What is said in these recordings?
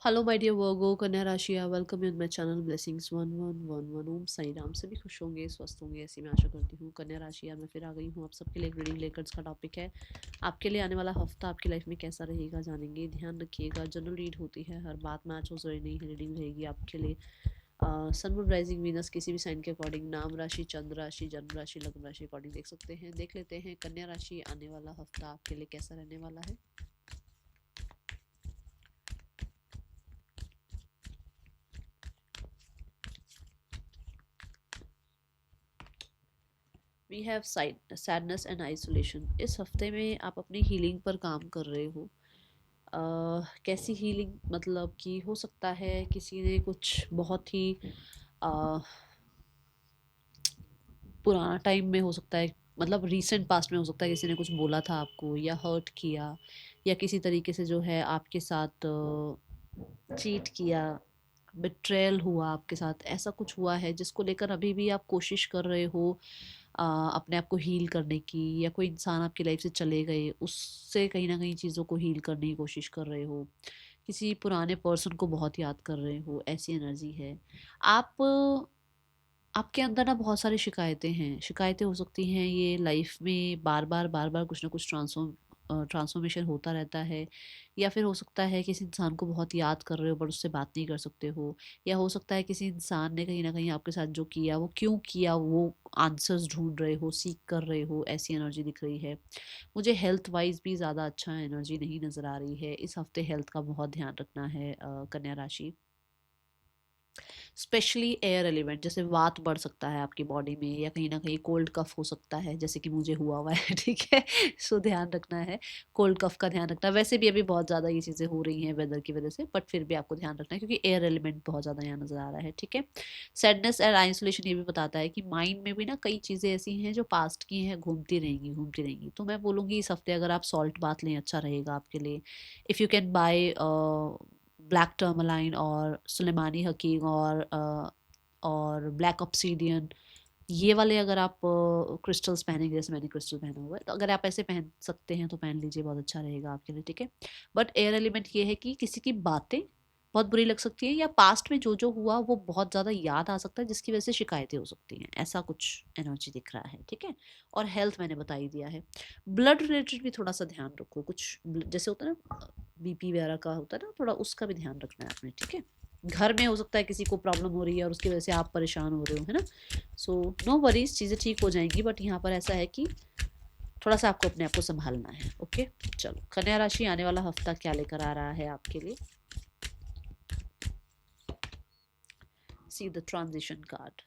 Hello my dear वर्गो कन्या राशि welcome in my channel blessings 1111 ओम साई राम। सभी खुश होंगे, स्वस्थ होंगे, ऐसी मैं आशा करती हूँ। कन्या राशि यार मैं फिर आ गई हूँ आप सबके लिए एक रीडिंग लेकर। इसका टॉपिक है आपके लिए आने वाला हफ्ता आपकी लाइफ में कैसा रहेगा, जानेंगे। ध्यान रखिएगा, जनरल रीड होती है, हर बात मैच हो जरूरी नहीं है। रीडिंग रहेगी आपके लिए सन मून राइजिंग वीनस किसी भी साइन के अकॉर्डिंग, नाम राशि, चंद्र राशि, जन्म राशि, लग्न राशि अकॉर्डिंग देख सकते हैं। देख लेते हैं कन्या राशि आने वाला हफ्ता आपके लिए कैसा रहने वाला है। We have sadness and isolation. इस हफ्ते में आप अपनी हीलिंग पर काम कर रहे हो। कैसी हीलिंग, मतलब कि हो सकता है किसी ने कुछ बहुत ही uh, पुराना टाइम में हो सकता है, मतलब रीसेंट पास्ट में हो सकता है किसी ने कुछ बोला था आपको या हर्ट किया, या किसी तरीके से जो है आपके साथ चीट किया, बिट्रेयल हुआ आपके साथ। ऐसा कुछ हुआ है जिसको लेकर अभी भी आप कोशिश कर रहे हो अपने आप को हील करने की, या कोई इंसान आपकी लाइफ से चले गए उससे कहीं ना कहीं चीज़ों को हील करने की कोशिश कर रहे हो। किसी पुराने पर्सन को बहुत याद कर रहे हो, ऐसी एनर्जी है। आप आपके अंदर ना बहुत सारी शिकायतें हो सकती हैं। ये लाइफ में बार बार कुछ ना कुछ ट्रांसफॉर्मेशन होता रहता है। या फिर हो सकता है किसी इंसान को बहुत याद कर रहे हो पर उससे बात नहीं कर सकते हो। या हो सकता है किसी इंसान ने कहीं ना कहीं आपके साथ जो किया वो क्यों किया, वो आंसर्स ढूंढ रहे हो, सीख कर रहे हो, ऐसी एनर्जी दिख रही है। मुझे हेल्थ वाइज भी ज़्यादा अच्छा एनर्जी नहीं नज़र आ रही है। इस हफ्ते हेल्थ का बहुत ध्यान रखना है कन्या राशि। स्पेशली एयर एलिमेंट, जैसे वात बढ़ सकता है आपकी बॉडी में, या कहीं ना कहीं कोल्ड कफ हो सकता है जैसे कि मुझे हुआ हुआ है। ठीक है, सो ध्यान रखना है, कोल्ड कफ का ध्यान रखना। वैसे भी अभी बहुत ज़्यादा ये चीज़ें हो रही हैं वेदर की वजह से, बट फिर भी आपको ध्यान रखना है क्योंकि एयर एलिमेंट बहुत ज़्यादा यहाँ नज़र आ रहा है। ठीक है, सैडनेस एंड आइसोलेशन ये भी बताता है कि माइंड में भी ना कई चीज़ें ऐसी हैं जो पास्ट की हैं, घूमती रहेंगी घूमती रहेंगी। तो मैं बोलूँगी इस हफ्ते अगर आप सॉल्ट बाथ लें अच्छा रहेगा आपके लिए। If you can buy black tourmaline और सुलेमानी हकीम और ब्लैक ऑब्सीडियन, ये वाले अगर आप क्रिस्टल्स पहनेंगे, जैसे मैंने क्रिस्टल पहना हुआ है, तो अगर आप ऐसे पहन सकते हैं तो पहन लीजिए, बहुत अच्छा रहेगा आपके लिए। ठीक है, बट एयर एलिमेंट ये है कि किसी की बातें बहुत बुरी लग सकती है, या पास्ट में जो जो हुआ वो बहुत ज़्यादा याद आ सकता है जिसकी वजह से शिकायतें हो सकती हैं। ऐसा कुछ एनर्जी दिख रहा है। ठीक है, और हेल्थ मैंने बता ही दिया है। ब्लड रिलेटेड भी थोड़ा सा ध्यान रखो, कुछ जैसे होता है ना बीपी वगैरह का होता है ना, थोड़ा उसका भी ध्यान रखना है आपने। ठीक है, घर में हो सकता है किसी को प्रॉब्लम हो रही है और उसकी वजह से आप परेशान हो रहे हो, है ना। सो नो वरीज, चीज़ें ठीक हो जाएंगी, बट यहाँ पर ऐसा है कि थोड़ा सा आपको अपने आप को संभालना है। ओके, चलो कन्या राशि आने वाला हफ्ता क्या लेकर आ रहा है आपके लिए। सी द ट्रांजिशन कार्ड,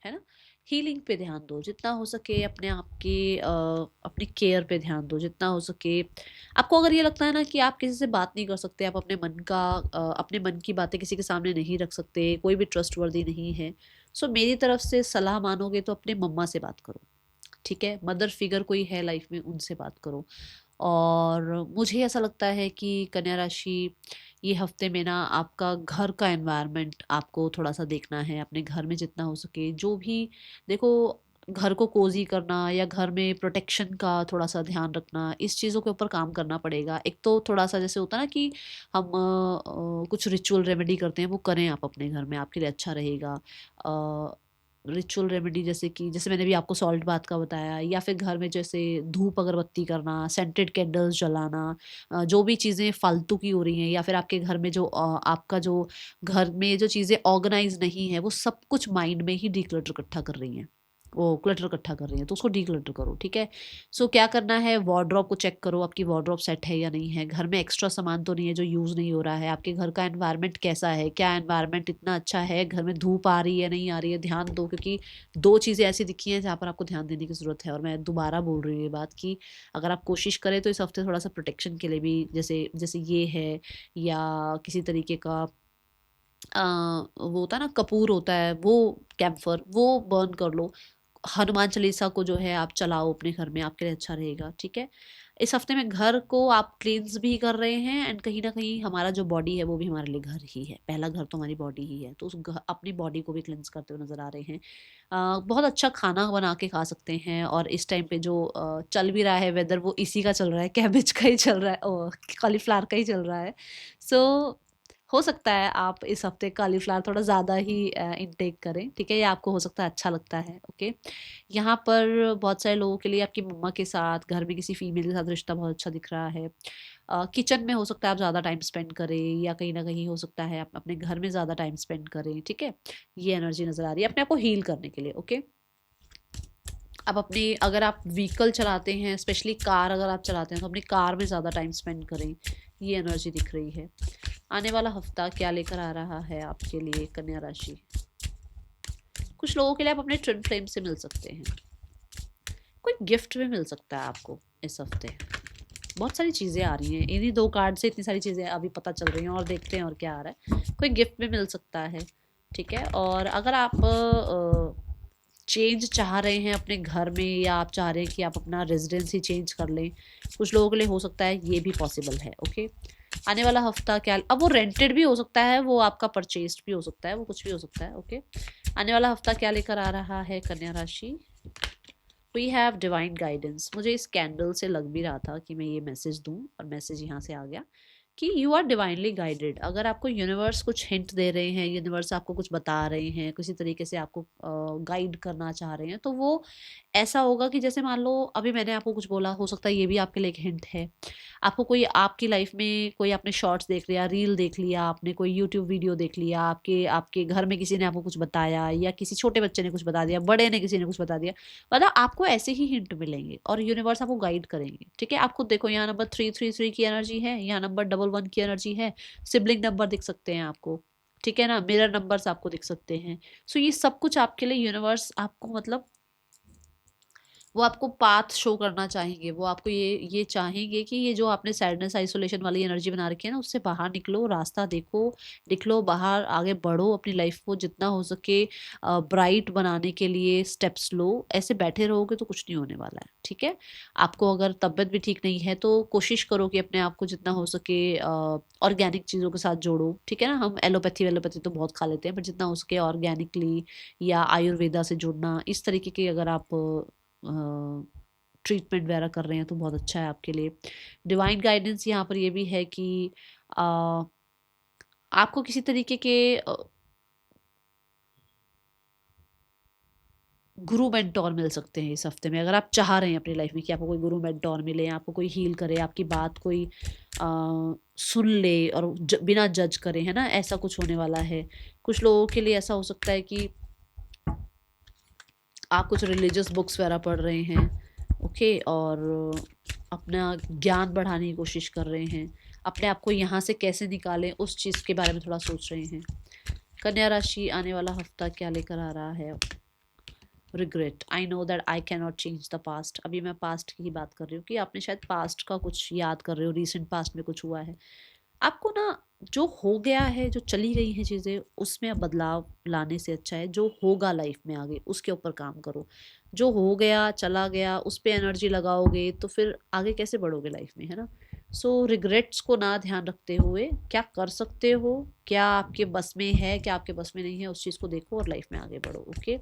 है ना। हीलिंग पे ध्यान दो जितना हो सके, अपने आप के अपनी केयर पे ध्यान दो जितना हो सके। आपको अगर ये लगता है ना कि आप किसी से बात नहीं कर सकते, आप अपने मन की बातें किसी के सामने नहीं रख सकते, कोई भी ट्रस्ट वर्दी नहीं है, सो मेरी तरफ से सलाह मानोगे तो अपने मम्मा से बात करो। ठीक है, मदर फिगर कोई है लाइफ में, उनसे बात करो। और मुझे ऐसा लगता है कि कन्या राशि ये हफ्ते में ना आपका घर का एनवायरनमेंट आपको थोड़ा सा देखना है। अपने घर में जितना हो सके जो भी, देखो, घर को कोजी करना या घर में प्रोटेक्शन का थोड़ा सा ध्यान रखना, इस चीज़ों के ऊपर काम करना पड़ेगा। एक तो थोड़ा सा जैसे होता है ना कि हम कुछ रिचुअल रेमेडी करते हैं, वो करें आप अपने घर में, आपके लिए अच्छा रहेगा। रिचुअल रेमेडी जैसे कि, जैसे मैंने भी आपको सॉल्ट बाथ का बताया, या फिर घर में जैसे धूप अगरबत्ती करना, सेंटेड कैंडल्स जलाना। जो भी चीज़ें फालतू की हो रही हैं, या फिर आपके घर में जो आपका जो घर में जो चीज़ें ऑर्गेनाइज नहीं है, वो सब कुछ माइंड में ही डीक्लटर इकट्ठा कर रही हैं, वो क्लटर इकट्ठा कर रही हैं, तो उसको डीक्लटर करो। ठीक है, सो क्या करना है, वार्डरोब को चेक करो, आपकी वार्डरोब सेट है या नहीं है, घर में एक्स्ट्रा सामान तो नहीं है जो यूज़ नहीं हो रहा है, आपके घर का एनवायरनमेंट कैसा है, क्या एनवायरनमेंट इतना अच्छा है, घर में धूप आ रही है नहीं आ रही है, ध्यान दो। क्योंकि दो चीज़ें ऐसी दिखी हैं जहाँ पर आपको ध्यान देने की ज़रूरत है। और मैं दोबारा बोल रही हूँ ये बात कि अगर आप कोशिश करें तो इस हफ्ते थोड़ा सा प्रोटेक्शन के लिए भी, जैसे जैसे ये है, या किसी तरीके का वो होता है ना, कपूर होता है वो, कैम्फर, वो बर्न कर लो। हनुमान चालीसा को जो है आप चलाओ अपने घर में, आपके लिए अच्छा रहेगा। ठीक है, इस हफ्ते में घर को आप क्लींस भी कर रहे हैं, एंड कहीं ना कहीं हमारा जो बॉडी है वो भी हमारे लिए घर ही है, पहला घर तो हमारी बॉडी ही है, तो अपनी बॉडी को भी क्लींस करते हुए नजर आ रहे हैं। बहुत अच्छा खाना बना के खा सकते हैं। और इस टाइम पे जो चल भी रहा है वेदर, वो इसी का चल रहा है, कैबेज का ही चल रहा है, कॉलीफ्लावर का ही चल रहा है। सो हो सकता है आप इस हफ्ते कालीफ्लावर थोड़ा ज़्यादा ही इनटेक करें, ठीक है, ये आपको हो सकता है अच्छा लगता है। ओके, यहाँ पर बहुत सारे लोगों के लिए आपकी मम्मा के साथ, घर में किसी फीमेल के साथ रिश्ता बहुत अच्छा दिख रहा है। किचन में हो सकता है आप ज़्यादा टाइम स्पेंड करें, या कहीं ना कहीं हो सकता है आप अपने घर में ज़्यादा टाइम स्पेंड करें, ठीक है। ये एनर्जी नज़र आ रही है अपने आप को हील करने के लिए। ओके, आप अपनी, अगर आप व्हीकल चलाते हैं, स्पेशली कार अगर आप चलाते हैं, तो अपनी कार में ज़्यादा टाइम स्पेंड करें, ये एनर्जी दिख रही है। आने वाला हफ्ता क्या लेकर आ रहा है आपके लिए कन्या राशि? कुछ लोगों के लिए आप अपने ट्विन फ्लेम से मिल सकते हैं, कोई गिफ्ट भी मिल सकता है आपको इस हफ्ते। बहुत सारी चीज़ें आ रही हैं, इन्हीं दो कार्ड से इतनी सारी चीज़ें अभी पता चल रही हैं, और देखते हैं और क्या आ रहा है। कोई गिफ्ट भी मिल सकता है, ठीक है। और अगर आप चेंज चाह रहे हैं अपने घर में, या आप चाह रहे हैं कि आप अपना रेजिडेंस ही चेंज कर लें, कुछ लोगों के लिए हो सकता है ये भी पॉसिबल है। ओके, आने वाला हफ्ता क्या, अब वो रेंटेड भी हो सकता है, वो आपका परचेस्ड भी हो सकता है, वो कुछ भी हो सकता है। ओके, आने वाला हफ्ता क्या लेकर आ रहा है कन्या राशि? We have divine guidance. मुझे इस कैंडल से लग भी रहा था कि मैं ये मैसेज दूं, और मैसेज यहाँ से आ गया कि यू आर डिवाइनली गाइडेड। अगर आपको यूनिवर्स कुछ हिंट दे रहे हैं, यूनिवर्स आपको कुछ बता रहे हैं, किसी तरीके से आपको गाइड करना चाह रहे हैं, तो वो ऐसा होगा कि जैसे मान लो अभी मैंने आपको कुछ बोला, हो सकता है ये भी आपके लिए एक हिंट है। आपको कोई आपकी लाइफ में कोई आपने शॉर्ट्स देख लिया, रील देख लिया, आपने कोई यूट्यूब वीडियो देख लिया, आपके आपके घर में किसी ने आपको कुछ बताया, या किसी छोटे बच्चे ने कुछ बता दिया, बड़े ने किसी ने कुछ बता दिया, मतलब आपको ऐसे ही हिंट मिलेंगे और यूनिवर्स आपको गाइड करेंगे, ठीक है। आप खुद देखो, यहाँ नंबर 333 की एनर्जी है, यहाँ नंबर 11 की एनर्जी है, सिबलिंग नंबर दिख सकते हैं आपको, ठीक है ना, मिरर नंबर्स आपको दिख सकते हैं। सो ये सब कुछ आपके लिए यूनिवर्स आपको, मतलब वो आपको पाथ शो करना चाहेंगे, वो आपको ये चाहेंगे कि ये जो आपने सैडनेस आइसोलेशन वाली एनर्जी बना रखी है ना, उससे बाहर निकलो, रास्ता देखो, निकलो बाहर, आगे बढ़ो, अपनी लाइफ को जितना हो सके ब्राइट बनाने के लिए स्टेप्स लो। ऐसे बैठे रहोगे तो कुछ नहीं होने वाला है, ठीक है। आपको अगर तबीयत भी ठीक नहीं है तो कोशिश करो कि अपने आप को जितना हो सके ऑर्गेनिक चीज़ों के साथ जोड़ो, ठीक है ना। हम एलोपैथी वेलोपैथी तो बहुत खा लेते हैं, पर जितना हो सके ऑर्गेनिकली या आयुर्वेदा से जुड़ना, इस तरीके की अगर आप ट्रीटमेंट वगैरह कर रहे हैं तो बहुत अच्छा है आपके लिए। डिवाइन गाइडेंस यहाँ पर ये भी है कि आ, आपको किसी तरीके के गुरु मेंटोर मिल सकते हैं इस हफ्ते में, अगर आप चाह रहे हैं अपनी लाइफ में कि आपको कोई गुरु मेंटोर मिले, आपको कोई हील करे, आपकी बात कोई सुन ले और बिना जज करे, है ना, ऐसा कुछ होने वाला है। कुछ लोगों के लिए ऐसा हो सकता है कि आप कुछ रिलीजियस बुक्स वगैरह पढ़ रहे हैं, ओके, और अपना ज्ञान बढ़ाने की कोशिश कर रहे हैं, अपने आप को यहाँ से कैसे निकालें उस चीज़ के बारे में थोड़ा सोच रहे हैं। कन्या राशि, आने वाला हफ्ता क्या लेकर आ रहा है? Regret, I know that I can not change the past. अभी मैं पास्ट की ही बात कर रही हूँ कि आपने शायद पास्ट का कुछ याद कर रहे हो, रिसेंट पास्ट में कुछ हुआ है आपको ना, जो हो गया है, जो चली गई हैं चीज़ें, उसमें अब बदलाव लाने से अच्छा है जो होगा लाइफ में आगे, उसके ऊपर काम करो। जो हो गया चला गया उस पे एनर्जी लगाओगे तो फिर आगे कैसे बढ़ोगे लाइफ में, है ना। सो रिग्रेट्स को ना ध्यान रखते हुए क्या कर सकते हो, क्या आपके बस में है, क्या आपके बस में नहीं है, उस चीज़ को देखो और लाइफ में आगे बढ़ो। ओके,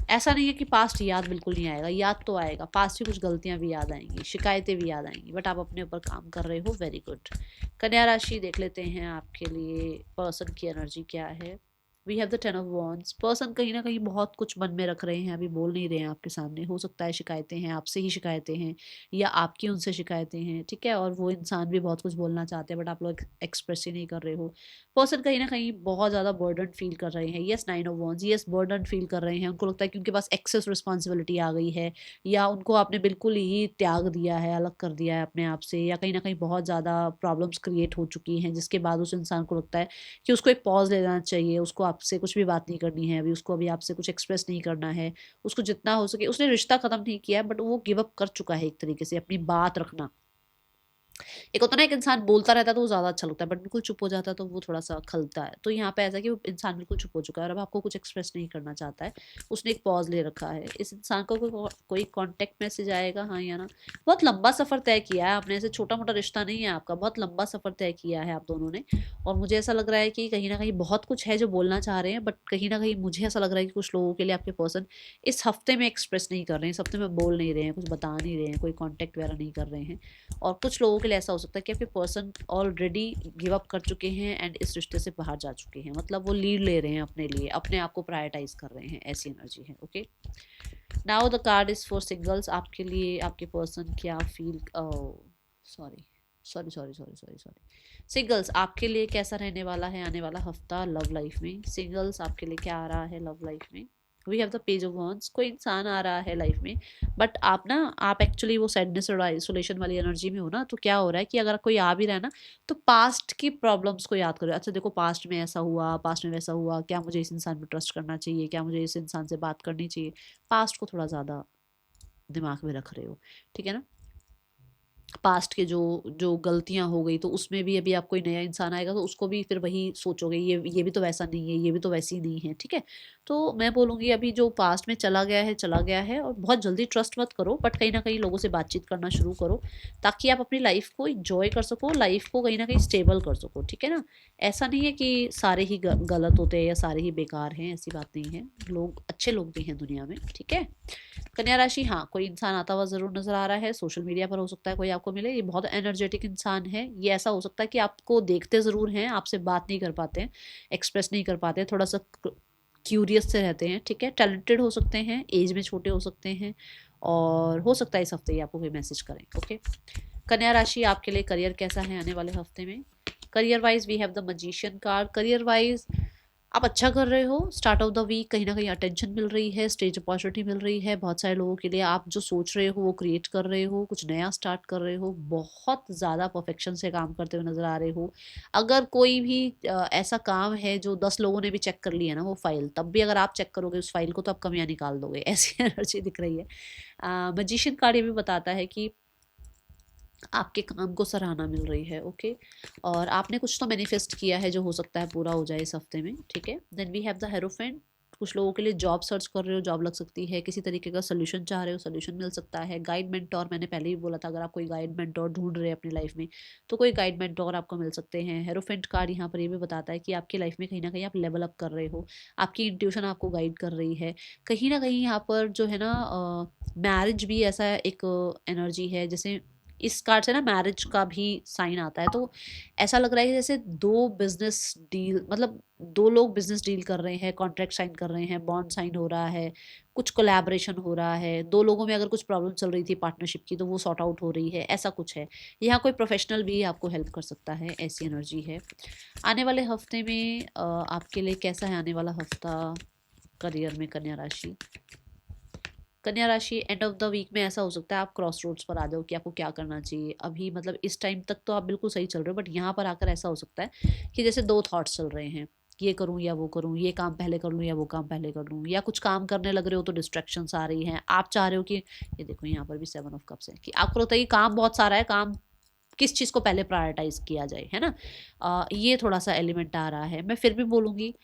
ऐसा नहीं है कि पास्ट याद बिल्कुल नहीं आएगा, याद तो आएगा, पास्ट की कुछ गलतियां भी याद आएंगी, शिकायतें भी याद आएंगी, बट आप अपने ऊपर काम कर रहे हो, वेरी गुड। कन्या राशि देख लेते हैं आपके लिए पर्सन की एनर्जी क्या है। We have the 10 of wands. Person कहीं ना कहीं बहुत कुछ मन में रख रहे हैं, अभी बोल नहीं रहे हैं आपके सामने, हो सकता है शिकायतें हैं, आपसे ही शिकायतें हैं, या आपकी उनसे शिकायतें हैं, ठीक है। और वो इंसान भी बहुत कुछ बोलना चाहते हैं, बट आप लोग एक्सप्रेस ही नहीं कर रहे हो। पर्सन कहीं ना कहीं बहुत ज़्यादा बर्डन फील कर रहे हैं, yes 9 of wands, yes burden feel कर रहे हैं, उनको लगता है कि उनके पास एक्सेस रिस्पॉन्सिबिलिटी आ गई है, या उनको आपने बिल्कुल ही त्याग दिया है, अलग कर दिया है अपने आप से, या कहीं ना कहीं बहुत ज़्यादा प्रॉब्लम्स क्रिएट हो चुकी हैं, जिसके बाद उस इंसान को लगता है कि उसको एक पॉज लेना चाहिए, उसको आपसे कुछ भी बात नहीं करनी है अभी, उसको अभी आपसे कुछ एक्सप्रेस नहीं करना है, उसको जितना हो सके, उसने रिश्ता खत्म नहीं किया है बट वो गिव अप कर चुका है एक तरीके से अपनी बात रखना। एक होता है ना, एक इंसान बोलता रहता है तो वो ज़्यादा अच्छा लगता है, बट बिल्कुल चुप हो जाता है तो वो थोड़ा-सा खलता है। तो यहाँ पे ऐसा है कि वो इंसान बिल्कुल चुप हो चुका है और अब आपको कुछ एक्सप्रेस नहीं करना चाहता है। उसने एक पॉज़ ले रखा है। इस इंसान को कोई कॉन्टैक्ट मैसेज आएगा, हाँ या ना? बहुत लंबा सफ़र तय किया है आपने, ऐसे छोटा-मोटा रिश्ता नहीं है आपका, बहुत लंबा सफ़र तय किया है आप दोनों ने। और मुझे ऐसा लग रहा है कि कहीं न कहीं बहुत कुछ है जो बोलना चाह रहे हैं, बट कहीं न कहीं मुझे ऐसा लग रहा है कि कुछ लोगों के लिए आपके पर्सन इस हफ़्ते में एक्सप्रेस नहीं कर रहे हैं, इस हफ़्ते में बोल नहीं रहे हैं, कुछ बता नहीं रहे हैं, कोई कॉन्टैक्ट वगैरह नहीं कर रहे हैं। और कुछ लोगों के लिए ऐसा हो सकता है कि आपके पर्सन ऑलरेडी गिव अप कर चुके हैं एंड इस रिश्ते से बाहर जा चुके हैं, मतलब वो लीड ले रहे हैं अपने लिए, अपने आप को प्रायोरिटाइज कर रहे हैं, ऐसी एनर्जी है। Okay, now the card is for singles. आपके लिए आपके पर्सन क्या feel, sorry sorry sorry sorry sorry sorry singles आपके लिए कैसा रहने वाला है आने वाला हफ्ता लव लाइफ में। सिंगल्स आपके लिए क्या आ रहा है लव लाइफ में। We have the page of wands. कोई इंसान आ रहा है लाइफ में, बट आप एक्चुअली वो सैडनेस और आइसोलेशन वाली एनर्जी में हो ना, तो क्या हो रहा है कि अगर कोई आ भी रहा है ना, तो पास्ट की प्रॉब्लम्स को याद करो। अच्छा देखो, पास्ट में ऐसा हुआ, पास्ट में वैसा हुआ, क्या मुझे इस इंसान पर ट्रस्ट करना चाहिए, क्या मुझे इस इंसान से बात करनी चाहिए। पास्ट को थोड़ा ज़्यादा दिमाग में रख रहे हो, ठीक है ना। पास्ट के जो जो गलतियां हो गई, तो उसमें भी अभी आप कोई नया इंसान आएगा तो उसको भी फिर वही सोचोगे, ये भी तो वैसा नहीं है, ये भी तो वैसी नहीं है, ठीक है। तो मैं बोलूँगी अभी जो पास्ट में चला गया है चला गया है, और बहुत जल्दी ट्रस्ट मत करो, बट कहीं ना कहीं लोगों से बातचीत करना शुरू करो, ताकि आप अपनी लाइफ को इंजॉय कर सको, लाइफ को कहीं ना कहीं स्टेबल कर सको, ठीक है ना। ऐसा नहीं है कि सारे ही गलत होते हैं या सारे ही बेकार हैं, ऐसी बात नहीं है, लोग अच्छे लोग भी हैं दुनिया में, ठीक है। कन्या राशि, हाँ कोई इंसान आता हुआ जरूर नजर आ रहा है, सोशल मीडिया पर हो सकता है कोई आपको मिले। ये बहुत एनर्जेटिक इंसान है। ये ऐसा हो सकता है कि आपको देखते जरूर हैं, आपसे बात नहीं कर पाते हैं, एक्सप्रेस नहीं कर पाते, थोड़ा सा क्यूरियस से रहते हैं, ठीक है। टैलेंटेड हो सकते हैं, एज में छोटे हो सकते हैं, और हो सकता है इस हफ्ते ही आपको कोई मैसेज करें। ओके, कन्या राशि आपके लिए करियर कैसा है आने वाले हफ्ते में। Career wise we have the magician card. Career wise आप अच्छा कर रहे हो, स्टार्ट ऑफ द वीक कहीं ना कहीं अटेंशन मिल रही है, स्टेज अपॉर्चुनिटी मिल रही है बहुत सारे लोगों के लिए। आप जो सोच रहे हो वो क्रिएट कर रहे हो, कुछ नया स्टार्ट कर रहे हो, बहुत ज़्यादा परफेक्शन से काम करते हुए नजर आ रहे हो। अगर कोई भी ऐसा काम है जो 10 लोगों ने भी चेक कर लिया ना वो फाइल, तब भी अगर आप चेक करोगे उस फाइल को तो आप कमियां निकाल दोगे, ऐसी एनर्जी दिख रही है। मजिशियन कार्ड ये भी बताता है कि आपके काम को सराहना मिल रही है। ओके, और आपने कुछ तो मैनिफेस्ट किया है जो हो सकता है पूरा हो जाए इस हफ्ते में, ठीक है। Then we have the hierophant. कुछ लोगों के लिए जॉब सर्च कर रहे हो, जॉब लग सकती है, किसी तरीके का सोल्यूशन चाह रहे हो, सोल्यूशन मिल सकता है। गाइड मेंटोर, मैंने पहले ही बोला था, अगर आप कोई गाइड मेंटोर ढूंढ रहे हैं अपनी लाइफ में, तो कोई गाइड मेंटोर आपको मिल सकते हैं। हेरोफेंट कार्ड यहाँ पर ये भी बताता है कि आपकी लाइफ में कहीं ना कहीं आप लेवल अप कर रहे हो, आपकी इंट्यूशन आपको गाइड कर रही है। कहीं ना कहीं यहाँ पर जो है ना, मैरिज भी ऐसा एक एनर्जी है, जैसे इस कार्ड से ना मैरिज का भी साइन आता है। तो ऐसा लग रहा है कि जैसे दो बिजनेस डील, मतलब दो लोग बिजनेस डील कर रहे हैं, कॉन्ट्रैक्ट साइन कर रहे हैं, बॉन्ड साइन हो रहा है, कुछ कोलैबोरेशन हो रहा है, दो लोगों में अगर कुछ प्रॉब्लम चल रही थी पार्टनरशिप की तो वो सॉर्ट आउट हो रही है, ऐसा कुछ है। यहाँ कोई प्रोफेशनल भी आपको हेल्प कर सकता है, ऐसी एनर्जी है। आने वाले हफ्ते में आपके लिए कैसा है आने वाला हफ्ता करियर में, कन्या राशि। कन्या राशि, एंड ऑफ द वीक में ऐसा हो सकता है आप क्रॉस रोड्स पर आ जाओ कि आपको क्या करना चाहिए अभी, मतलब इस टाइम तक तो आप बिल्कुल सही चल रहे हो, बट यहाँ पर आकर ऐसा हो सकता है कि जैसे दो थॉट्स चल रहे हैं, ये करूँ या वो करूँ, ये काम पहले कर लूँ या वो काम पहले कर लूँ, या कुछ काम करने लग रहे हो तो डिस्ट्रैक्शंस आ रही हैं। आप चाह रहे हो कि, ये देखो यहाँ पर भी 7 ऑफ कप्स है, कि आपको लगता है कि काम बहुत सारा है, काम किस चीज़ को पहले प्रायोरिटाइज किया जाए, है ना। ये थोड़ा सा एलिमेंट आ रहा है। मैं फिर भी बोलूँगी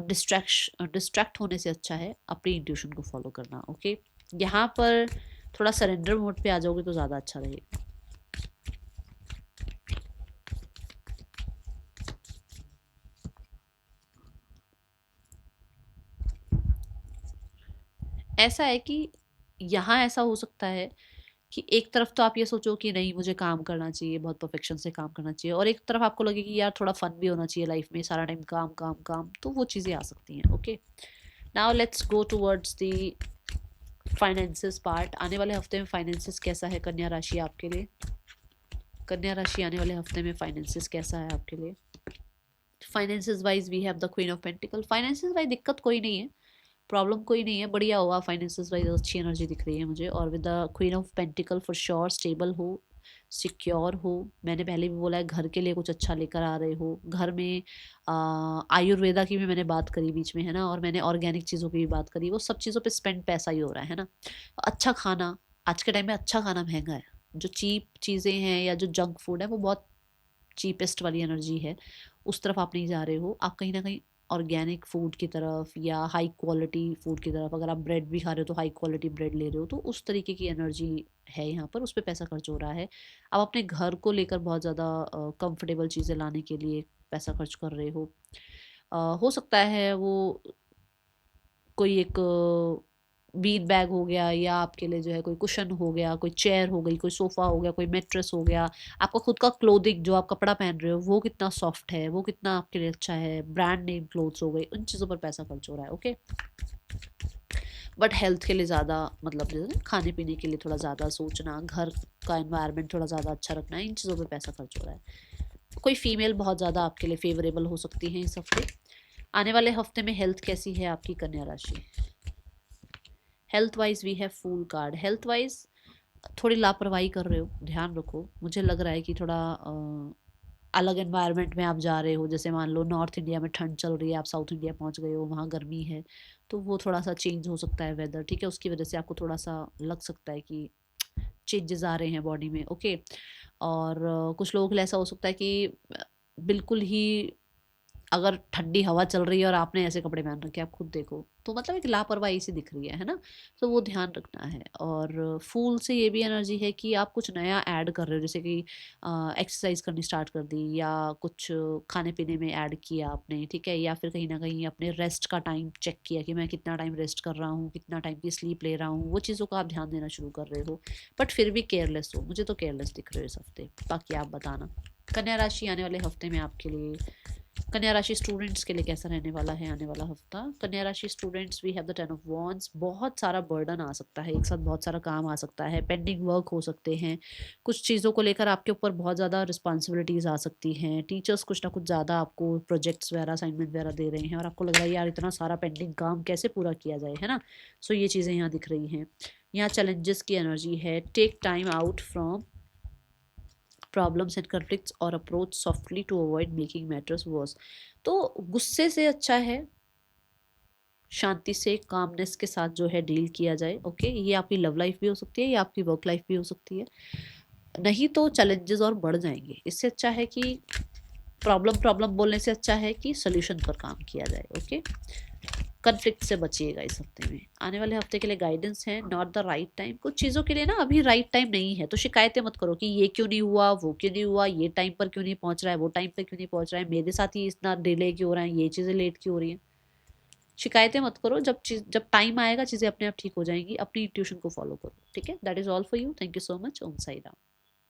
डिस्ट्रैक्ट होने से अच्छा है अपनी इंट्यूशन को फॉलो करना। ओके, यहाँ पर थोड़ा सरेंडर मोड पे आ जाओगे तो ज़्यादा अच्छा रहेगा। ऐसा है कि यहाँ ऐसा हो सकता है कि एक तरफ तो आप ये सोचो कि नहीं मुझे काम करना चाहिए, बहुत परफेक्शन से काम करना चाहिए, और एक तरफ आपको लगे कि यार थोड़ा फन भी होना चाहिए लाइफ में, सारा टाइम काम काम काम, तो वो चीज़ें आ सकती हैं। Okay, now let's go towards the finances part. आने वाले हफ्ते में फाइनेंसिस कैसा है कन्या राशि आपके लिए। कन्या राशि, आने वाले हफ्ते में फाइनेंसिस कैसा है आपके लिए। Finances wise we have the queen of pentacle. Finances wise दिक्कत कोई नहीं है, प्रॉब्लम कोई नहीं है, बढ़िया हुआ। फाइनेंसिस वाइज अच्छी एनर्जी दिख रही है मुझे, और with the queen of pentacle for sure stable हो, सिक्योर हो। मैंने पहले भी बोला है, घर के लिए कुछ अच्छा लेकर आ रहे हो, घर में आयुर्वेदा की भी मैंने बात करी बीच में, है ना, और मैंने ऑर्गेनिक चीज़ों की भी बात करी, वो सब चीज़ों पे स्पेंड पैसा ही हो रहा है ना। अच्छा खाना, आज के टाइम में अच्छा खाना महंगा है, जो चीप चीज़ें हैं या जो जंक फूड है वो बहुत चीपेस्ट वाली एनर्जी है, उस तरफ आप नहीं जा रहे हो। आप कहीं ना कहीं ऑर्गेनिक फूड की तरफ या हाई क्वालिटी फूड की तरफ, अगर आप ब्रेड भी खा रहे हो तो हाई क्वालिटी ब्रेड ले रहे हो, तो उस तरीके की एनर्जी है यहाँ पर, उस पर पैसा खर्च हो रहा है। आप अपने घर को लेकर बहुत ज़्यादा कंफर्टेबल चीज़ें लाने के लिए पैसा खर्च कर रहे हो सकता है वो कोई एक बीन बैग हो गया, या आपके लिए जो है कोई कुशन हो गया, कोई चेयर हो गई, कोई सोफ़ा हो गया, कोई मैट्रेस हो गया, आपका खुद का क्लोथिंग जो आप कपड़ा पहन रहे हो वो कितना सॉफ्ट है, वो कितना आपके लिए अच्छा है, ब्रांड नेम क्लोथ्स हो गए, उन चीज़ों पर पैसा खर्च हो रहा है। ओके, बट हेल्थ के लिए ज़्यादा, मतलब जैसे खाने पीने के लिए थोड़ा ज़्यादा सोचना, घर का एनवायरनमेंट थोड़ा ज़्यादा अच्छा रखना, इन चीज़ों पर पैसा खर्च हो रहा है। कोई फीमेल बहुत ज़्यादा आपके लिए फेवरेबल हो सकती है इस हफ्ते। आने वाले हफ्ते में हेल्थ कैसी है आपकी कन्या राशि? Health wise we have fool card. Health wise थोड़ी लापरवाही कर रहे हो, ध्यान रखो। मुझे लग रहा है कि थोड़ा अलग एनवायरनमेंट में आप जा रहे हो, जैसे मान लो नॉर्थ इंडिया में ठंड चल रही है, आप साउथ इंडिया पहुंच गए हो, वहाँ गर्मी है, तो वो थोड़ा सा चेंज हो सकता है वेदर, ठीक है, उसकी वजह से आपको थोड़ा सा लग सकता है कि चेंजेस आ रहे हैं बॉडी में। ओके, और कुछ लोगों के लिए ऐसा हो सकता है कि बिल्कुल ही अगर ठंडी हवा चल रही है और आपने ऐसे कपड़े पहन रखे, आप खुद देखो, तो मतलब एक लापरवाही सी दिख रही है ना, तो वो ध्यान रखना है। और फूल से ये भी एनर्जी है कि आप कुछ नया ऐड कर रहे हो, जैसे कि एक्सरसाइज करनी स्टार्ट कर दी, या कुछ खाने पीने में ऐड किया आपने, ठीक है, या फिर कहीं ना कहीं अपने रेस्ट का टाइम चेक किया कि मैं कितना टाइम रेस्ट कर रहा हूँ, कितना टाइम की स्लीप ले रहा हूँ, वो चीज़ों का आप ध्यान देना शुरू कर रहे हो। बट फिर भी केयरलेस हो, मुझे तो केयरलेस दिख रहे हो इस हफ्ते। बाकी आप बताना कन्या राशि आने वाले हफ्ते में आपके लिए, कन्या राशि स्टूडेंट्स के लिए कैसा रहने वाला है आने वाला हफ्ता? कन्या राशि students, we have the 10 of wands. बहुत सारा बर्डन आ सकता है एक साथ, बहुत सारा काम आ सकता है, पेंडिंग वर्क हो सकते हैं, कुछ चीज़ों को लेकर आपके ऊपर बहुत ज़्यादा रिस्पॉन्सिबिलिटीज़ आ सकती हैं, टीचर्स कुछ ना कुछ ज़्यादा आपको प्रोजेक्ट्स वगैरह, असाइनमेंट वगैरह दे रहे हैं, और आपको लग रहा है यार इतना सारा पेंडिंग काम कैसे पूरा किया जाए, है ना। सो ये चीज़ें यहाँ दिख रही हैं। यहाँ चैलेंजेस की एनर्जी है। Take time out from problems and conflicts और approach softly to avoid making matters worse. तो गुस्से से अच्छा है शांति से, कामनेस के साथ जो है डील किया जाए। ओके, ये आपकी लव लाइफ भी हो सकती है, या आपकी वर्क लाइफ भी हो सकती है, नहीं तो चैलेंजेस और बढ़ जाएंगे। इससे अच्छा है कि प्रॉब्लम प्रॉब्लम बोलने से अच्छा है कि सोल्यूशन पर काम किया जाए। ओके, कन्फ्लिक्ट से बचिएगा इस हफ्ते में। आने वाले हफ्ते के लिए गाइडेंस है, नॉट द राइट टाइम। कुछ चीज़ों के लिए ना अभी राइट टाइम नहीं है, तो शिकायतें मत करो कि ये क्यों नहीं हुआ, वो क्यों नहीं हुआ, ये टाइम पर क्यों नहीं पहुंच रहा है, वो टाइम पर क्यों नहीं पहुंच रहा है, मेरे साथ ही इतना डिले क्यों हो रहा है, ये चीज़ें लेट क्यों हो रही हैं। शिकायतें मत करो, जब टाइम आएगा चीज़ें अपने आप ठीक हो जाएंगी। अपनी ट्यूशन को फॉलो करो, ठीक है। That is all for you. Thank you so much. Om Sai Ram.